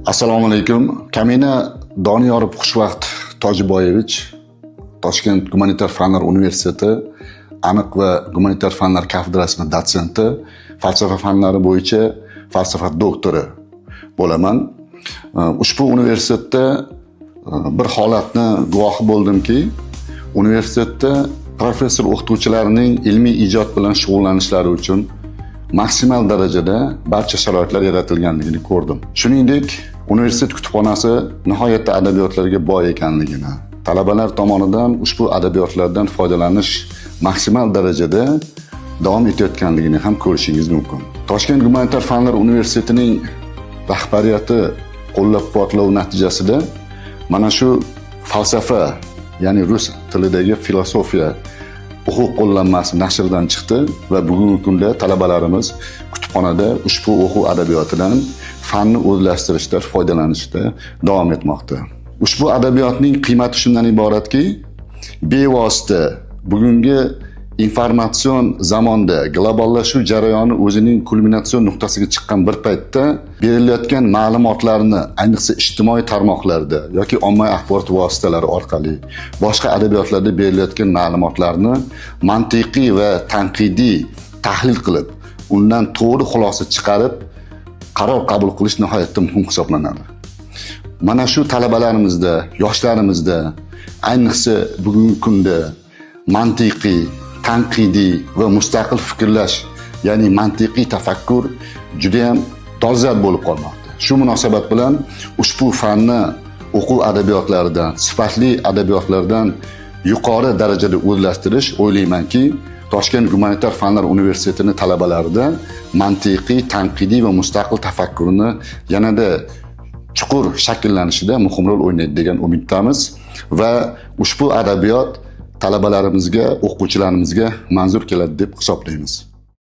Assalomu alaykum. Kamina Doniyorov Xushvaqt Tojiboyevich, Toshkent Gumanitar fanlar universiteti aniq va gumanitar fanlar kafedrasining dotsenti, falsafa fanlari bo'yicha falsafa doktori bo'laman. Ushbu universitetda bir holatni guvohi bo'ldimki, universitetda professor o'qituvchilarining ilmiy ijod bilan shug'ullanishlari uchun maksimal darajada barcha sharoitlar yaratilganligini ko'rdim. Shuningdek, universitet kutubxonasi nihoyatda adabiyotlarga boy ekanligini, talabalar tomonidan ushbu adabiyotlardan foydalanish maksimal darajada davom etayotganligini ham ko'rishingiz mumkin. Toshkent Gumanitar fanlar universitetining rahbariyati qo'llab-quvvatlovi natijasida mana shu falsafa, ya'ni rus tilidagi filosofiya o'quv qo'llanmasi nashrdan chiqdi va bugungi kunda talabalarimiz kutubxonada ushbu o'quv adabiyotidan fanni o'zlashtirishda, foydalanishda davom etmoqda. Ushbu adabiyotning qiymati shundan iboratki, bevosita bugungi informatsion zamonda globallashuv jarayoni o'zining kulminatsion nuqtasiga chiqqan bir paytda berilayotgan ma'lumotlarni, ayniqsa ijtimoiy tarmoqlarda yoki ommaviy axborot vositalari orqali boshqa adabiyotlarda berilayotgan ma'lumotlarni mantiqiy va tanqidiy tahlil qilib, undan to'g'ri xulosa chiqarib, qaror qabul qilish nihoyatda muhim hisoblanadi. Mana shu talabalarimizda, yoshlarimizda, ayniqsa bugungi kunda mantiqiy, tanqidiy va mustaqil fikrlash, ya'ni mantiqiy tafakkur juda ham dolzarb bo'lib qolmoqda. Shu munosabat bilan ushbu fanni o'quv adabiyotlaridan, sifatli adabiyotlardan yuqori darajada o'zlashtirish, o'ylaymanki, Toshkent Gumanitar fanlar universitetining talabalarida mantiqiy, tanqidiy va mustaqil tafakkurni yanada chuqur shakllanishida muhim rol o'ynaydi degan umiddamiz va ushbu adabiyot talabalarimizga, o'quvchilarimizga manzur keladi deb hisoblaymiz.